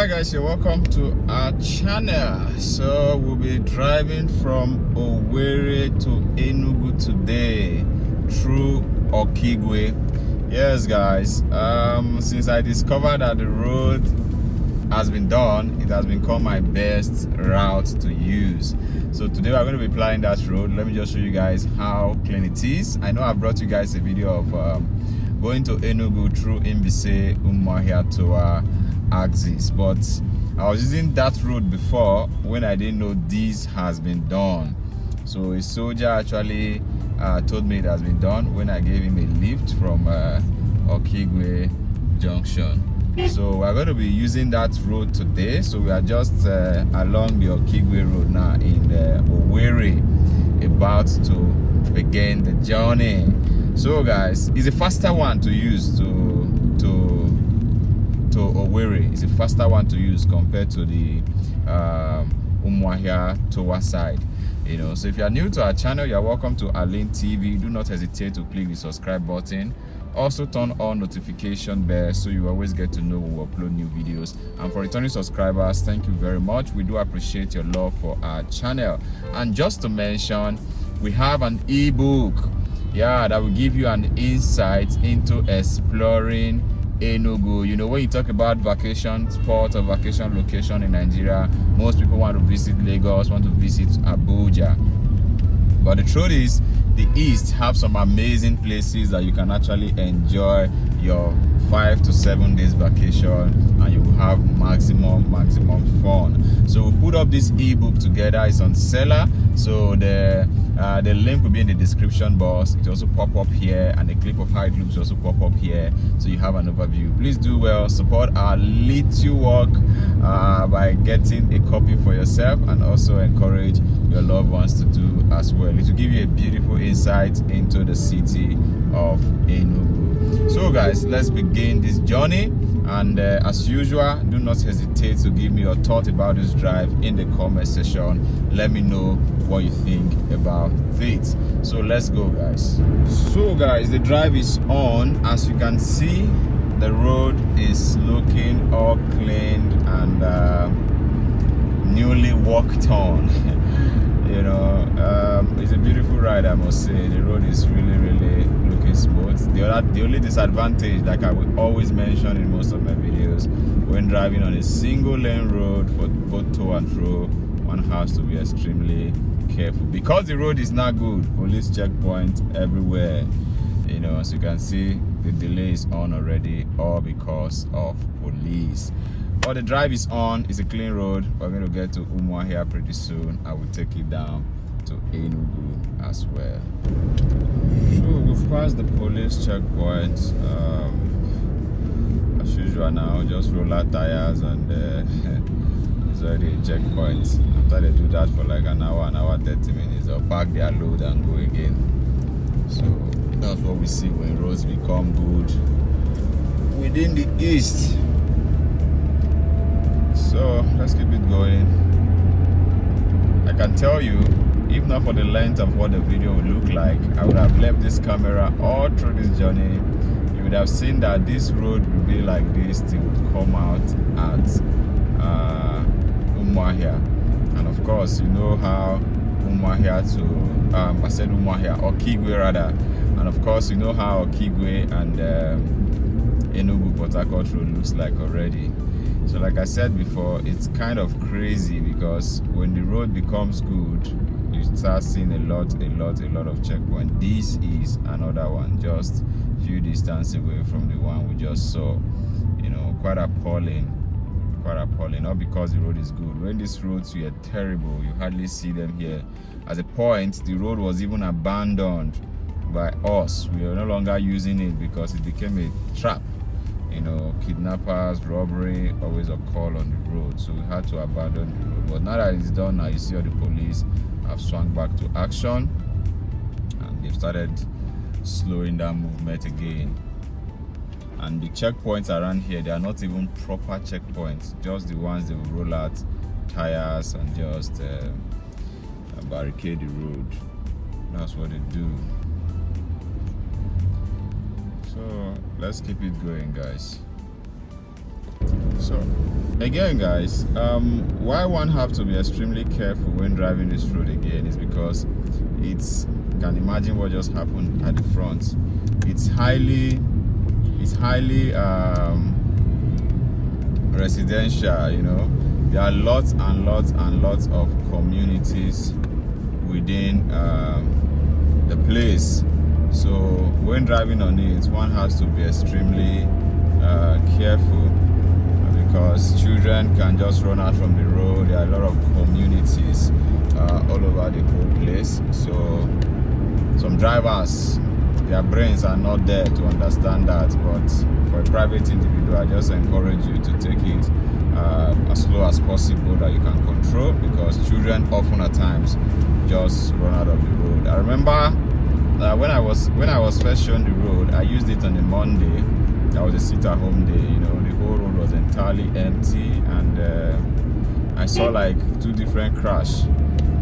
Hi guys, you're welcome to our channel. So we'll be driving from Owerri to Enugu today through OKIGWE. Yes guys, since I discovered that the road has been done, it has become my best route to use. So today we're going to be plying that road. Let me just show you guys how clean it is. I know I brought you guys a video of going to Enugu through Mbise, Umuahia to axis, but I was using that road before when I didn't know this has been done. So a soldier actually told me it has been done when I gave him a lift from OKIGWE junction. So we're going to be using that road today. So we are just along the OKIGWE road now in Owerri, about to begin the journey. So guys, it's a faster one to use to Owerri. It's a faster one to use compared to the Umuahia Towa side. You know, so if you are new to our channel, you are welcome to Arlin TV. Do not hesitate to click the subscribe button. Also turn on notification bell so you always get to know when we upload new videos. And for returning subscribers, thank you very much. We do appreciate your love for our channel. And just to mention, we have an ebook, that will give you an insight into exploring Enugu. You know, when you talk about vacation spot or vacation location in Nigeria, most people want to visit Lagos, want to visit Abuja. But the truth is, the East have some amazing places that you can actually enjoy your 5 to 7 days vacation, and you will have maximum fun. So we put up this ebook together. It's on seller, so the link will be in the description box. It will also pop up here, and the clip of how it looks will also pop up here, so you have an overview. Please do well support our little work by getting a copy for yourself, and also encourage your loved ones to do as well. It will give you a beautiful insight into the city of Enugu. So guys, let's begin this journey, and as usual, do not hesitate to give me your thought about this drive in the comment section. Let me know what you think about it. So let's go guys. So guys, the drive is on. As you can see, the road is looking all cleaned and newly walked on. You know, it's a beautiful ride, I must say. The road is really looking smooth. The only disadvantage, like I will always mention in most of my videos, when driving on a single lane road for both to and fro, one has to be extremely careful because the road is not good. Police checkpoints everywhere. You know, as you can see, the delay is on already, all because of police. But the drive is on. It's a clean road. We're going to get to Umuahia pretty soon. I will take it down to Enugu as well. So we've passed the police checkpoint. As usual now, just roll our tires, and it's already a checkpoint. After they do that for like an hour 30 minutes, they'll pack their load and go again. So that's what we see when roads become good within the East. So let's keep it going. I can tell you, if not for the length of what the video would look like, I would have left this camera all through this journey. You would have seen that this road would be like this till it would come out at Umuahia. And of course, you know how Umuahia to I said Umuahia, OKIGWE rather. And of course, you know how OKIGWE and Enugu portharcourt road looks like already. So like I said before, it's kind of crazy because when the road becomes good, you start seeing a lot of checkpoints. This is another one, just a few distance away from the one we just saw. You know, quite appalling. Not because the road is good. When these roads were terrible, you hardly see them here. At a point, the road was even abandoned by us. We are no longer using it because it became a trap. You know, kidnappers, robbery always occur on the road, so we had to abandon the road. But now that it's done, now you see all the police have swung back to action, and they've started slowing down movement again. And the checkpoints around here, they are not even proper checkpoints, just the ones they will roll out tires and just barricade the road. That's what they do. So let's keep it going, guys. So So again, guys, why one have to be extremely careful when driving this road again is because you can imagine what just happened at the front. It's highly residential, you know. There are lots and lots and lots of communities within the place. So when driving on it, one has to be extremely careful, because children can just run out from the road. There are a lot of communities all over the whole place. So some drivers, their brains are not there to understand that, but for a private individual, I just encourage you to take it as slow as possible that you can control, because children often at times just run out of the road. I remember when I was first shown the road, I used it on a Monday. That was a sit-at-home day. You know, the whole road was entirely empty, and I saw like 2 different crashes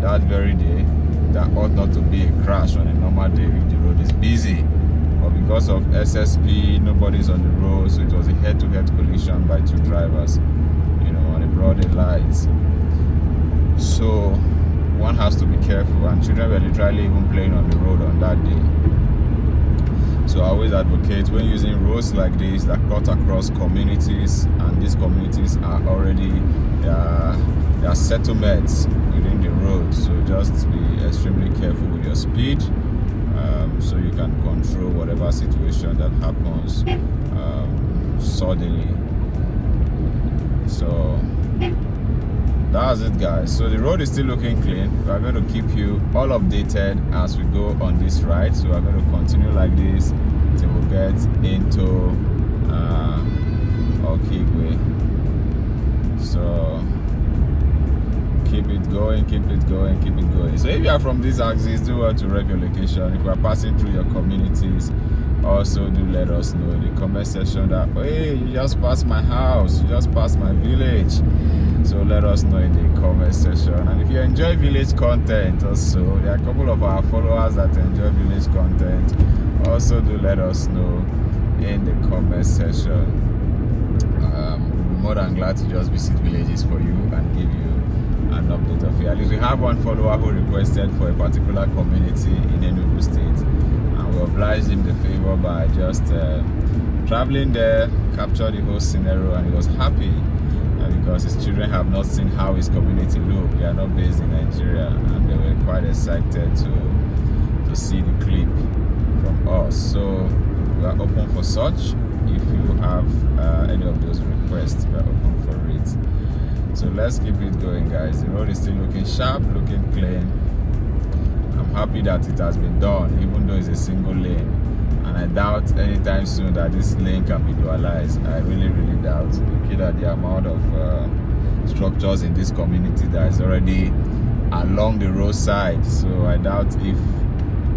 that very day. That ought not to be a crash on a normal day if the road is busy, but because of SSP, nobody's on the road, so it was a head-to-head collision by 2 drivers, you know, on a broad light. So one has to be careful, and children were literally even playing on the road on that day. So I always advocate, when using roads like this that cut across communities, and these communities are already there are settlements within the road, so just be extremely careful with your speed, so you can control whatever situation that happens suddenly. So that's it, guys. So the road is still looking clean. We are going to keep you all updated as we go on this ride. So we're going to continue like this till we get into OKIGWE. So keep it going, keep it going, keep it going. So if you are from this axis, do well to rep your location. If you are passing through your communities, also do let us know in the comment section that, hey, you just passed my house, you just passed my village. So let us know in the comment section. And if you enjoy village content also, there are a couple of our followers that enjoy village content. Also do let us know in the comment section. We'll be more than glad to just visit villages for you and give you an update of it. At least we have one follower who requested for a particular community in ENUGU STATE, and we obliged him the favor by just traveling there, capture the whole scenario, and he was happy because his children have not seen how his community look. They are not based in Nigeria, and they were quite excited to see the clip from us. So we are open for such. If you have any of those requests, we are open for it. So let's keep it going, guys. The road is still looking sharp, looking clean. I'm happy that it has been done, even though it's a single lane, and I doubt anytime soon that this lane can be dualized. I really doubt. Look at the amount of structures in this community that is already along the roadside, so I doubt if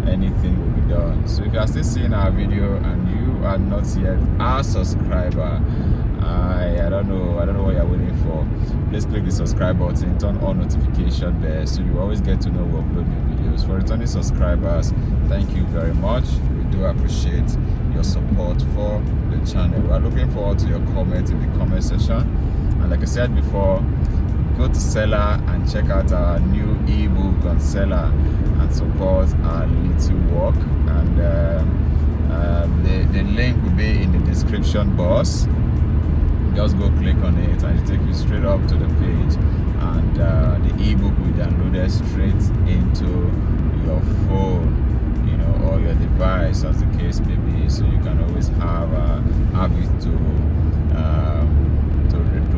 anything will be done. So if you are still seeing our video and you are not yet a subscriber, I don't know what you're waiting for. Please click the subscribe button, turn on notification bell, so you always get to know we upload new videos. For returning subscribers, thank you very much. We do appreciate your support for the channel. We are looking forward to your comments in the comment section. And like I said before, go to Seller and check out our new ebook on Seller and support our little work. And the link will be in the description box. Just go click on it and it takes you straight up to the page, and the ebook will be downloaded straight into your phone, you know, or your device, as the case may be. So you can always have it to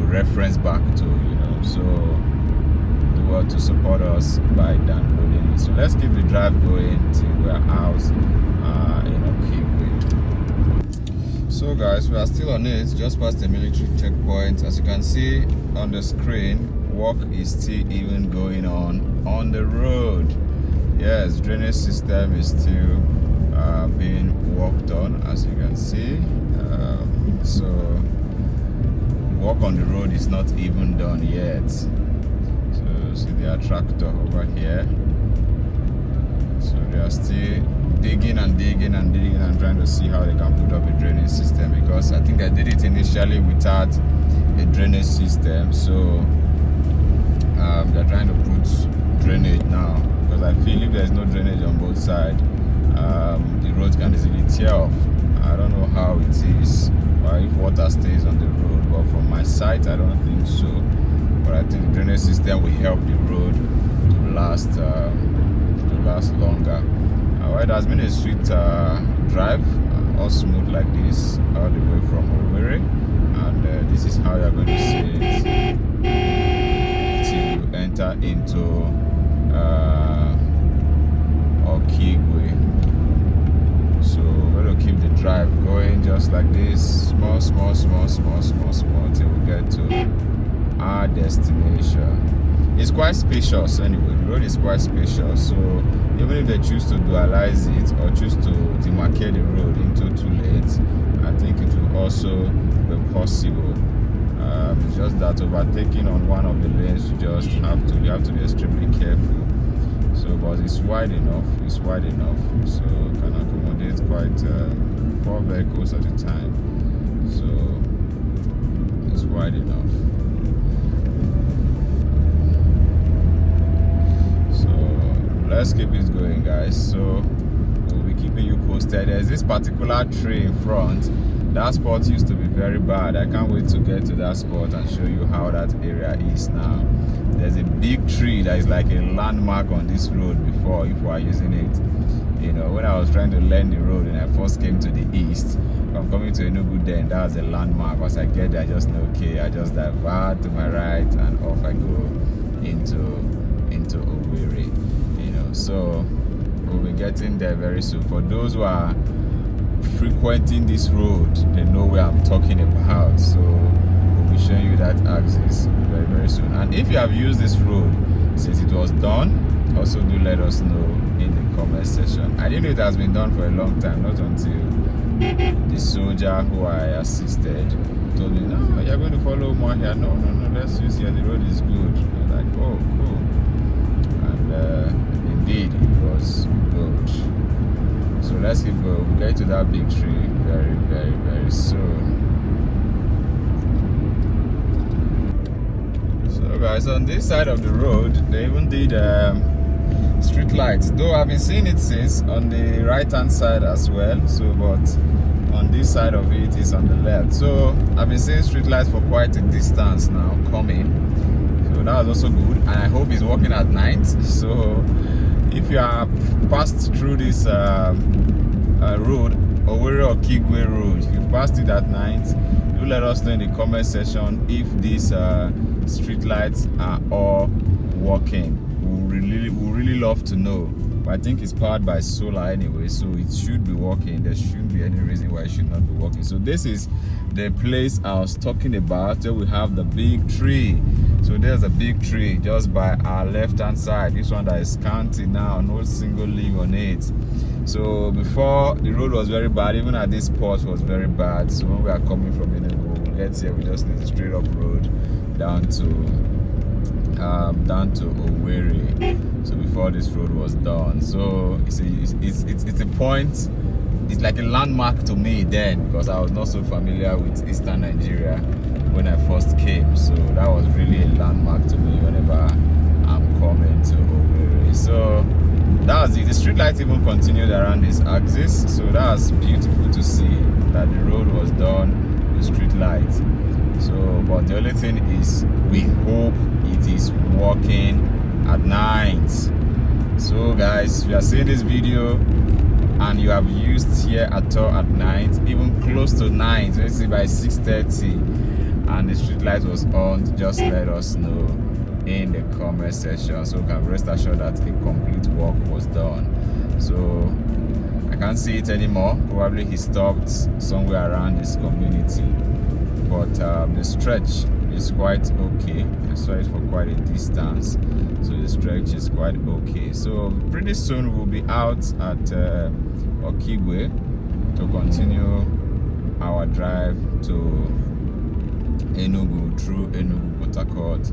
reference back to, you know. So do well to support us by downloading it. So let's keep the drive going till we're out in OKIGWE. So guys, we are still on it, just past the military checkpoint. As you can see on the screen, work is still even going on the road. Yes, drainage system is still being worked on, as you can see. So work on the road is not even done yet. So see the tractor over here. So they are still digging and trying to see how they can put up a drainage system, because I think I did it initially without a drainage system. So they're trying to put drainage now, because I feel if there's no drainage on both sides, the road can easily tear off. I don't know how it is, or if water stays on the road, but from my side I don't think so. But I think the drainage system will help the road to last longer. Well, it has been a sweet drive, all smooth like this, all the way from Owerri, and this is how you're going to see it till you enter into OKIGWE. So we're going to keep the drive going just like this, small till we get to our destination. It's quite spacious anyway. The road is quite spacious, so even if they choose to dualize it or choose to demarcate the road into 2 lanes, I think it will also be possible. It's just that overtaking on one of the lanes, you have to be extremely careful. So, but it's wide enough. So it can accommodate quite 4 vehicles at a time. So it's wide enough. Let's keep it going, guys. So we'll be keeping you posted. There's this particular tree in front. That spot used to be very bad. I can't wait to get to that spot and show you how that area is now. There's a big tree that is like a landmark on this road before, if we are using it. You know, when I was trying to learn the road and I first came to the east, I'm coming to ENUGU, then that was a landmark. As I get there, I just know, okay, I just divert to my right and off I go into Owerri. So we'll be getting there very soon. For those who are frequenting this road, they know where I'm talking about. So we'll be showing you that axis very soon. And if you have used this road since it was done, also do let us know in the comment section. I didn't know it has been done for a long time, not until the soldier who I assisted told me, no, you're going to follow more here. No, let's use here, the road is good. I'm like, oh, cool. And indeed, it was good. So let's keep going. We'll get to that big tree very soon. So guys, on this side of the road, they even did street lights. Though I've been seeing it since on the right hand side as well. So, but on this side of it is on the left. So I've been seeing street lights for quite a distance now coming. So that was also good, and I hope it's working at night. So if you are passed through this road, Owerri OKIGWE road, if you passed it at night, do let us know in the comment section if these street lights are all working. We really love to know. But I think it's powered by solar anyway, so it should be working. There shouldn't be any reason why it should not be working. So this is the place I was talking about. There we have the big tree. So there's a big tree just by our left hand side. This one that is counting now, no single leaf on it. So before, the road was very bad. Even at this spot was very bad. So when we are coming from ENUGU, we get here, we just need a straight up road down to Owerri. So before this road was done, so it's a point. It's like a landmark to me then, because I was not so familiar with Eastern Nigeria when I first came. So that was really a landmark to me whenever I'm coming to Owerri. So that was it. The street lights even continued around this axis, so that's beautiful to see that the road was done with street lights. So, but the only thing is, we hope it is working at night. So guys, if you are seeing this video and you have used here at all at night, even close to 9, so let's say by 6:30, and the street light was on, just let us know in the comment section, so we can rest assured that a complete work was done. So I can't see it anymore. Probably he stopped somewhere around this community, but the stretch is quite okay. I saw it for quite a distance, so the stretch is quite okay. So pretty soon we'll be out at OKIGWE to continue our drive to ENUGU through ENUGU portharcourt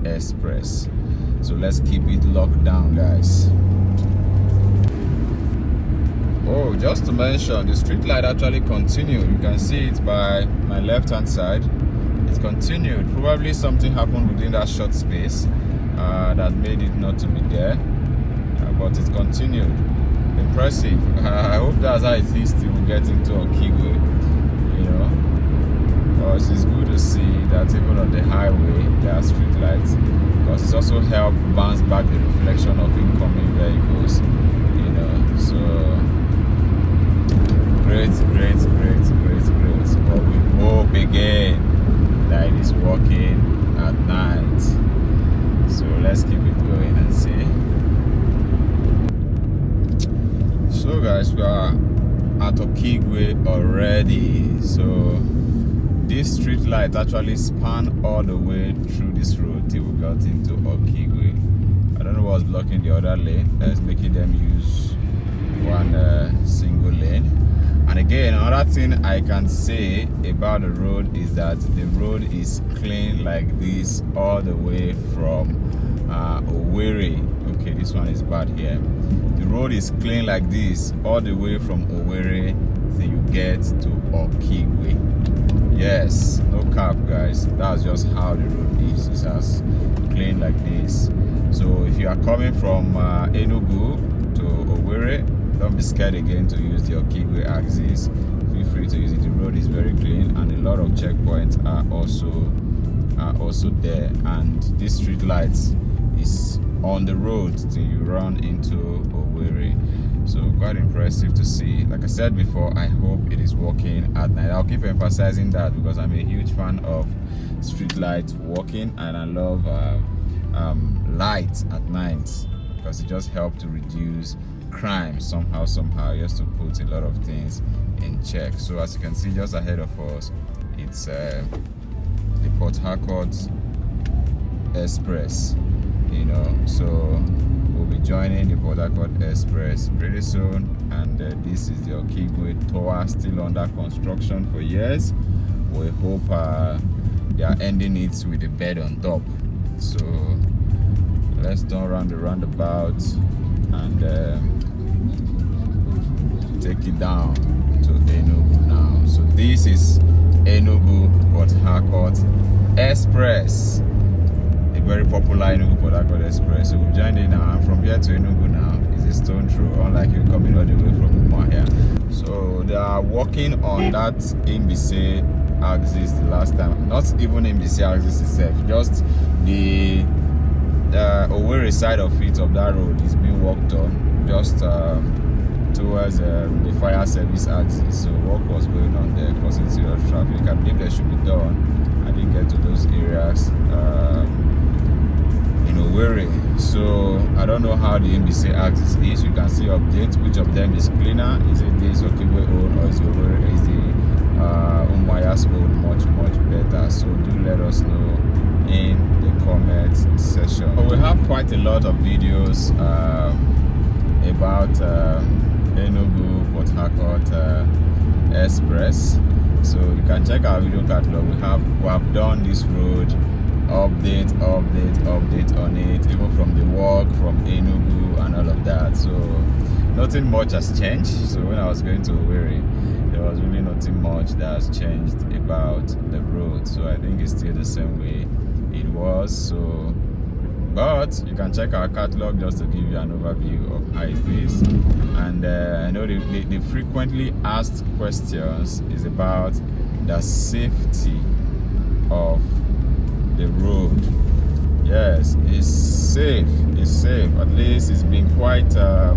Express. So let's keep it locked down, guys. Oh, just to mention, the street light actually continued. You can see it by my left hand side. it continued. Probably something happened within that short space that made it not to be there, but it continued. Impressive. I hope that's how it is till we get into Okigwe, you know, because it's good to see that even on the highway there are street lights, because it's also helped bounce back the reflection of incoming vehicles, you know. So great. But we hope again that it is working at night. So let's keep it going and see. So guys, we are at Okigwe already. So this street light actually span all the way through this road till we got into Okigwe. I don't know what's blocking the other lane. Let's make them use one single lane. And again, another thing I can say about the road is that the road is clean like this all the way from Owerri. Okay, this one is bad here. The road is clean like this all the way from Owerri till you get to Okigwe. Yes, no cap guys, that's just how the road is. It's as clean like this. So if you are coming from Enugu to Owerri, don't be scared again to use the Okigwe axis. Feel free to use it. The road is very clean and a lot of checkpoints are also there, and this street lights is on the road till you run into Owerri. So quite impressive to see. Like I said before, I hope it is working at night. I'll keep emphasizing that because I'm a huge fan of street lights working, and I love light at night because it just helps to reduce crime somehow, just to put a lot of things in check. So as you can see just ahead of us, it's the Portharcourt Express, you know. So we'll be joining the Portharcourt Express pretty soon, and this is the Okigwe Tower, still under construction for years. We hope they are ending it with a bed on top. So let's turn around the roundabout and take it down to Enugu now. So this is Enugu Portharcourt Express, a very popular Enugu Portharcourt Express. So we've joined in now, and from here to Enugu now is a stone throw, unlike you coming all the way from Umuahia. So they are working on that MBC axis the last time. Not even MBC axis itself, just the Owerri side of it, of that road, is being worked on, just towards the fire service axis. So work was going on there, causing serious traffic. I believe they should be done. I didn't get to those areas in Owerri, so I don't know how the MBC axis is. You can see updates, which of them is cleaner. Is it this Okigwe old, or is Owerri, is the Umuahia's old much better? So do let us know in the comment section. We have quite a lot of videos about Enugu Portharcourt Express, so you can check our video catalog. We have done this road update on it, even from the walk from Enugu and all of that. So nothing much has changed. So when I was going to Owerri, there was really nothing much that has changed about the road. So I think it's still the same way it was. So but you can check our catalog just to give you an overview of how it is. And I know the frequently asked questions is about the safety of the road. Yes, it's safe. At least it's been quite a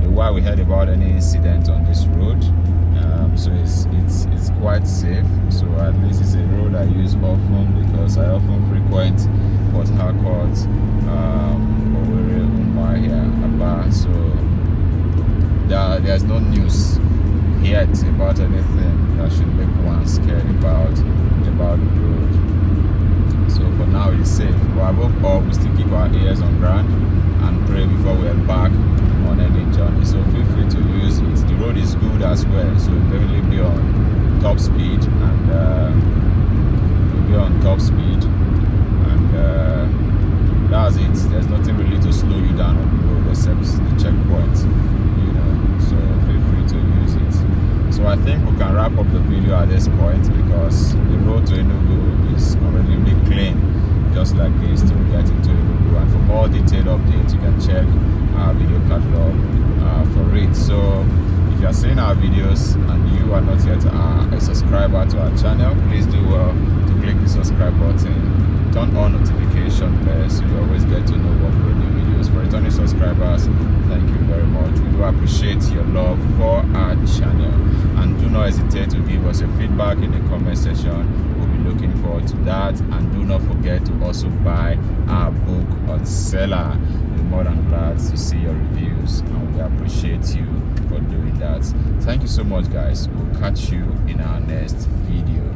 while we heard about any incident on this road. So it's quite safe. So at least it's a road I use often because I often frequent Portharcourt, Owerri, Umuahia, Aba. So there's no news yet about anything that should make one scared about the road. So for now it's safe. But above all, we still keep our ears on ground and pray before we embark on any journey. So feel free to use it. The road is good as well, so we'll definitely be on top speed, and that's it. There's nothing really to slow you down on the road except the checkpoint, you know. So feel free to use it. So I think we can wrap up the video at this point because the road to Enugu is our videos and you are not yet a subscriber to our channel, please do well to click the subscribe button, turn on notification bell so you always get to know when we upload new videos. For returning subscribers, thank you very much. We do appreciate your love for our channel, and do not hesitate to give us your feedback in the comment section. We'll be looking forward to that, and do not forget to also buy our book on seller. We're more than glad to see your reviews, and we appreciate you for doing that. Thank you so much, guys. We'll catch you in our next video.